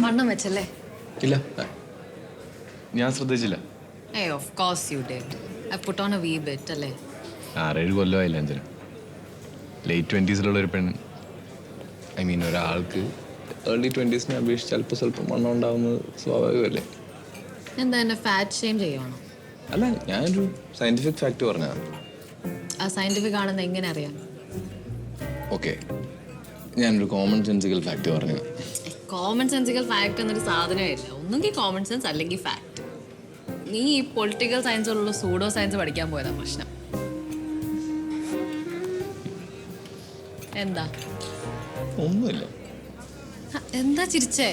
വണ്ണം വെച്ചല്ലേ? ഇല്ല, ഞാൻ ശ്രദ്ധിച്ചില്ല. ഏയ് of course you did. I put on A wee bit അല്ലേ? 6-7 കൊല്ലമായില്ല അഞ്ചന. ലേറ്റ് 20s ഒരു പെണ്ണ്, ഐ മീൻ ഒരാൾക്ക് ഏർലി 20s അപേക്ഷിച്ച് ചിലപ്പോൾ സ്വല്പം വണ്ണം ഉണ്ടാവുന്നത് സ്വാഭാവികമല്ലേ? എന്താ എന്നെ ഫാറ്റ് ഷെയിം ചെയ്യുവാണോ? അല്ല, ഞാനൊരു സയന്റിഫിക് ഫാക്ട് പറഞ്ഞതാണ്. ആ സയന്റിഫിക് ആണെന്ന് എങ്ങനെ അറിയാം? ഓക്കെ, ഞാനൊരു കോമൺ സെൻസിക്കൽ ഫാക്ട് പറഞ്ഞു. കോമൺ സെൻസിക്കൽ ഫാക്ട് എന്നൊരു സാധനമേ ഇല്ല. ഒന്നുകിൽ കോമൺ സെൻസ് അല്ലെങ്കിൽ ഫാക്ട്. നീ ഈ പൊളിറ്റിക്കൽ സയൻസിലുള്ള സൂഡോ സയൻസ് പഠിക്കാൻ പോയതാ പ്രശ്നം. എന്താ ഒന്നുമില്ല. എന്താ ചിരിച്ചേ?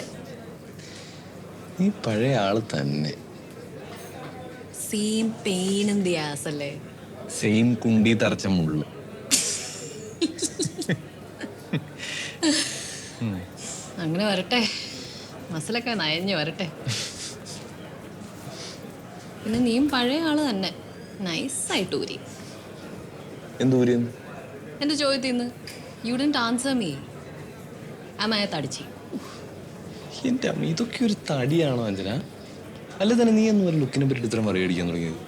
നീ പഴയ ആള് തന്നെ. Same pain in the as അല്ലേ? സെയിം കുണ്ടി തറച്ച മുള്ളു. അങ്ങനെ വരട്ടെ, മസിലൊക്കെ നയഞ്ഞു വരട്ടെ. പിന്നെ നീയും പഴയ ആള് തന്നെ, നൈസായിട്ട് ഊരി. എന്തൂരിയെന്ന്? എന്റെ ചോദ്യത്തിന്ന് യു ഡിഡ്ന്റ് ആൻസർ മീ. അമ്മയെ തടിച്ചി. എൻ്റെ അമ്മ, ഇതൊക്കെ ഒരു തടിയാണോ അഞ്ജന? അല്ല തന്നെ നീ ഒന്നും ഒരു ലുക്കിനെ പറ്റി ഇത്ര മറികടിക്കാൻ തുടങ്ങിയത്?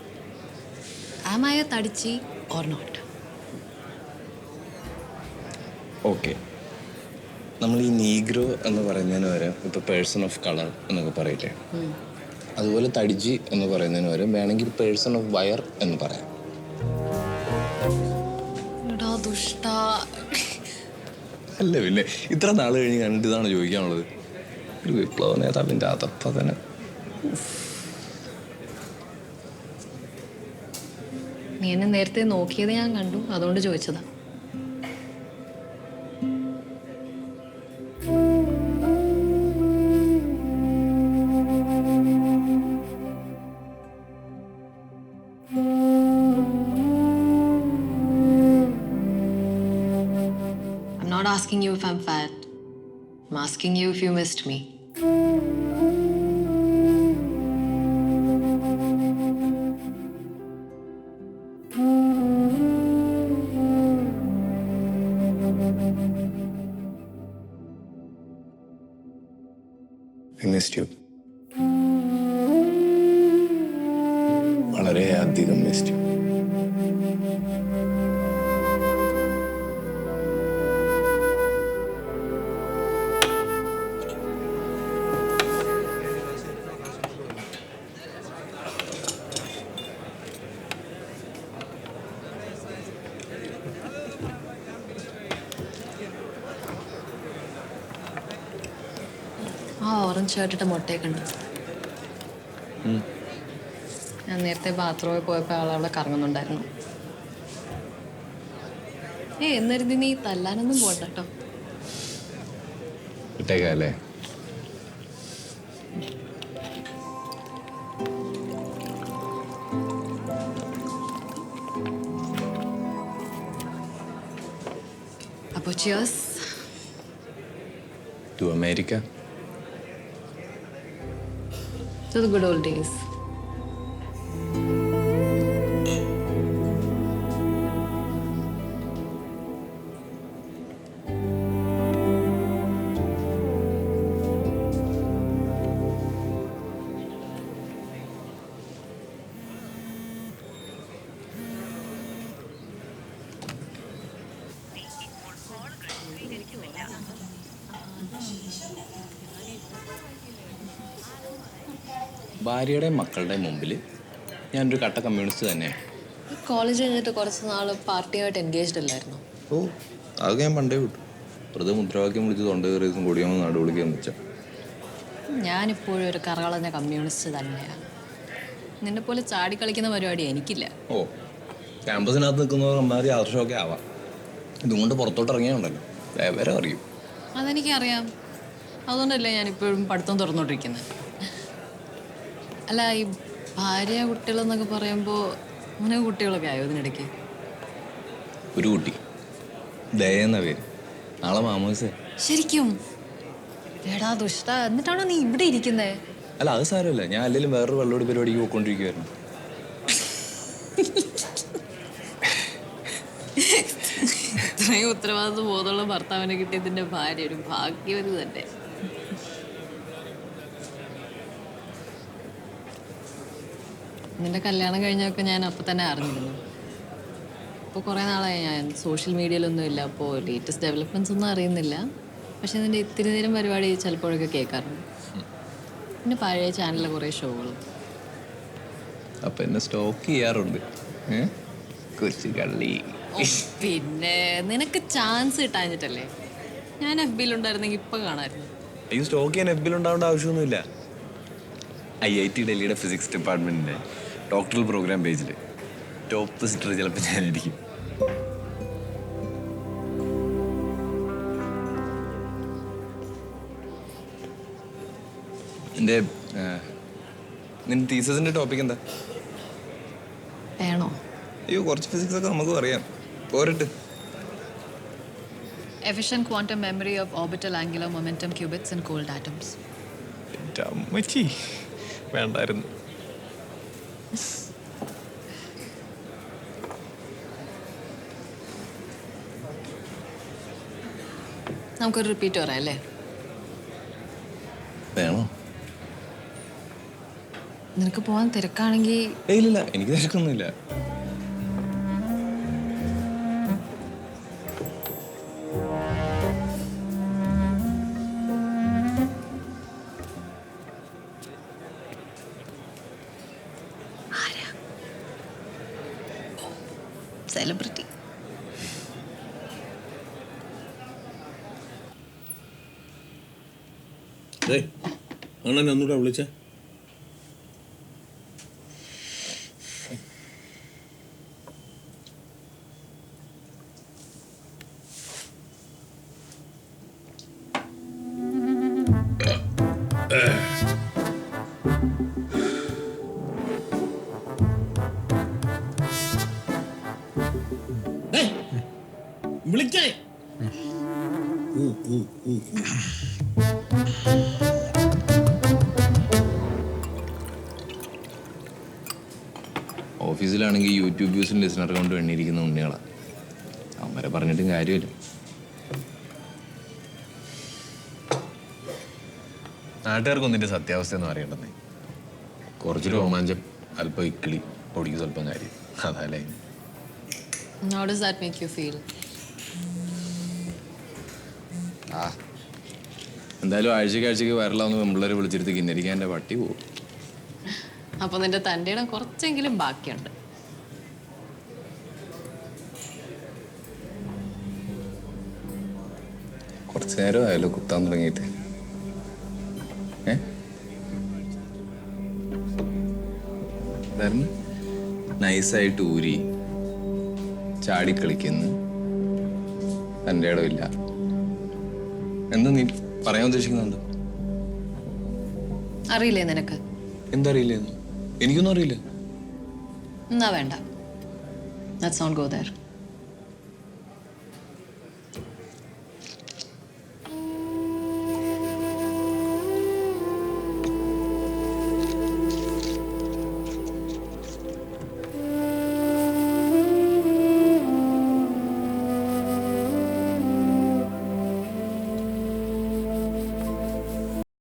അമ്മയെ തടിച്ചി ഓർ നോട്ട്? ഓക്കെ, നമ്മൾ ഈ നീഗ്രോ എന്ന് പറയുന്നതിന് വരെ ഇപ്പൊ പേഴ്സൺ ഓഫ് കളർ എന്നൊക്കെ പറയില്ലേ, അതുപോലെ തടിജി എന്ന് പറയുന്നതിന് വരെ വേണമെങ്കിൽ പേഴ്സൺ ഓഫ് വയർ എന്ന് പറയാം. അല്ല പിന്നെ ഇത്ര നാൾ കഴിഞ്ഞ് കണ്ടിട്ട് ഇതാണ് ചോദിക്കാനുള്ളത്? ഒരു വിപ്ലവ നേതാവിൻ്റെ അതപ്പതനം. നീ എന്നെ നേരത്തെ നോക്കിയത് ഞാൻ കണ്ടു, അതുകൊണ്ട് ചോദിച്ചതാ. I'm not asking you if I'm fat. I'm asking you if you missed me. I missed you. വളരെയധികം missed you. ആ ഓറഞ്ച് ഷർട്ടിട്ട് മുട്ടയൊക്കെ ഉണ്ട്. ഞാൻ നേരത്തെ ബാത്റൂമിൽ പോയപ്പോൾ ആളവിടെ കറങ്ങുന്നുണ്ടായിരുന്നു. എന്നിരുന്ന് നീ തല്ലാനൊന്നും പോട്ടെ കേട്ടോ. ഇട്ടേക്കല്ലേ? അപ്പോൾ cheers to America. to the good old days. ഭാര്യയുടെ മക്കളുടെ മുമ്പിൽ ഞാനൊരു കട്ട കമ്മ്യൂണിസ്റ്റ് തന്നെയാണ്. കോളേജ് കഴിഞ്ഞിട്ട് കുറച്ച് നാൾ പാർട്ടിയായിട്ട് എൻഗേജ്ഡ് അല്ലായിരുന്നു? ഓ, അതൊക്കെ ഞാൻ പണ്ടേ വിട്ടു. വെറുതെ മുദ്രാവാക്യം വിളിച്ച് തൊണ്ട കയറിയതും കൂടിയാകുമ്പോൾ നാട് വിളിക്കാൻ വെച്ചാൽ. ഞാനിപ്പോഴും ഒരു കറകളഞ്ഞ കമ്മ്യൂണിസ്റ്റ് തന്നെയാണ്. നിന്നെ പോലെ ചാടി കളിക്കുന്ന പരിപാടി എനിക്കില്ല. ഓ, ക്യാമ്പസിനകത്ത് നിൽക്കുന്നവർ അമ്മാതിരി ആദർശമൊക്കെ ആവാം. ഇതുകൊണ്ട് പുറത്തോട്ട് ഇറങ്ങിയാലുണ്ടല്ലോ വിവരം അറിയും. അതെനിക്കറിയാം. അതുകൊണ്ടല്ലേ ഞാനിപ്പോഴും പഠിത്തം തുറന്നോണ്ടിരിക്കുന്നത്. അല്ല, ഈ ഭാര്യ കുട്ടികളെന്നൊക്കെ പറയുമ്പോൾ അങ്ങനെ കുട്ടികളൊക്കെ ആയോ ഇതിനിടയ്ക്ക്? ഒരു കുട്ടി ദയ എന്ന പേര്, നാളെ മാമോസേ. ശരിക്കും? എടാ ദുഷ്ട, എന്നിട്ടാണോ നീ ഇവിടെ ഇരിക്കുന്നേ? അല്ല അത് സാരമല്ല, ഞാൻ അല്ലെങ്കിലും വേറൊരു വെള്ളോടി പരിപാടിക്ക് പോയിക്കൊണ്ടിരിക്കുവായിരുന്നു. ഇത്രയും ഉത്തരവാദിത്വ ബോധമുള്ള ഭർത്താവിനെ കിട്ടിയതിന്റെ ഭാര്യ ഒരു ഭാഗ്യവതി തന്നെ. നിന്റെ കല്യാണം കഴിഞ്ഞൊക്കെ ഞാൻ അപ്പം തന്നെ അറിഞ്ഞിരുന്നു. ഇപ്പോൾ കുറേ നാളായി ഞാൻ സോഷ്യൽ മീഡിയയിലൊന്നും ഇല്ല, അപ്പോൾ ലേറ്റസ്റ്റ് ഡെവലപ്മെൻറ്റ്സ് ഒന്നും അറിയുന്നില്ല. പക്ഷെ നിന്റെ ഇത്തിരി നേരം പരിപാടി ചിലപ്പോഴൊക്കെ കേൾക്കാറുണ്ട്. പിന്നെ പഴയ ചാനലിലെ കുറേ ഷോകളും. അപ്പൊ എന്നെ സ്റ്റോക്ക് ചെയ്യാറുണ്ട് കൊച്ചു കള്ളി. പിന്നെ നിനക്ക് ചാൻസ് കിട്ടാഞ്ഞിട്ടല്ലേ? ഞാൻ FB-യിലുണ്ടായിരുന്നെങ്കിൽ ഇപ്പം കാണാമായിരുന്നു. അയ്യോ, സ്റ്റോക്ക് ചെയ്യാൻ FB-യിൽ ഉണ്ടാവേണ്ട ആവശ്യമൊന്നുമില്ല. IIT ഡൽഹിയുടെ ഫിസിക്സ് ഡിപ്പാർട്ട്മെന്റിന്റെ ഡോക്ടറൽ പ്രോഗ്രാം പേജിൽ ടോപ്പ് വിസിറ്റർ ചിലപ്പോൾ ഞാനായിരിക്കും. എൻ്റെ നിന്റെ തീസസിന്റെ ടോപ്പിക് എന്താ? വേണോ? അയ്യോ, കുറച്ച് ഫിസിക്സ് ഒക്കെ നമുക്കും അറിയാം, പോരട്ട്. Efficient quantum memory of orbital angular momentum qubits in cold atoms. അമ്മച്ചി വേണ്ടായിരുന്നു. നമുക്കൊരു റിപ്പീറ്റ് പറയാം അല്ലേ? വേണോ? നിനക്ക് പോകാൻ തിരക്കാണെങ്കിൽ ഇല്ല, എനിക്ക് തിരക്കൊന്നുമില്ല. സെലിബ്രിറ്റി. അണ്ണൻ ഒന്നുകൂടെ വിളിച്ചേ. വിളിച്ചേ. ഓഫീസിലാണെങ്കിൽ യൂട്യൂബ് വ്യൂസിന് ലിസണർ കൊണ്ട് എണ്ണിയിരിക്കുന്ന ഉണ്ണികളാണ്. അവരെ പറഞ്ഞിട്ടും കാര്യമില്ല. നാട്ടുകാർക്ക് ഇതിൻ്റെ സത്യാവസ്ഥ ഒന്നും അറിയണ്ടെന്നേ. കുറച്ച് രോമാഞ്ചം, അല്പം ഇക്കിളി, പൊടിക്ക് സ്വല്പം കാര്യം, അതല്ലേ. How does that make you feel? എന്തായാലും ആഴ്ചയ്ക്ക് വരലാന്ന് പെമ്പിള്ളേരെ വിളിച്ചെടുത്ത് കിന്നരിക്കാൻ എൻ്റെ പട്ടി പോകും. അപ്പൊ നിന്റെ തൻ്റെ ഇടം കുറച്ചെങ്കിലും ബാക്കിയുണ്ട്. കുറച്ച് നേരമായല്ലോ കുത്താൻ തുടങ്ങിയിട്ട്. നൈസായിട്ട് ഊരി ചാടിക്കളിക്കുന്നു, തൻ്റെ ഇടമില്ല. എന്താ നീ പറയാൻ ഉദ്ദേശിക്കുന്നുണ്ട്? അറിയില്ലേ നിനക്ക്? എന്തറിയില്ല? എനിക്കൊന്നും അറിയില്ല. എന്നാ വേണ്ട. Let's not go there.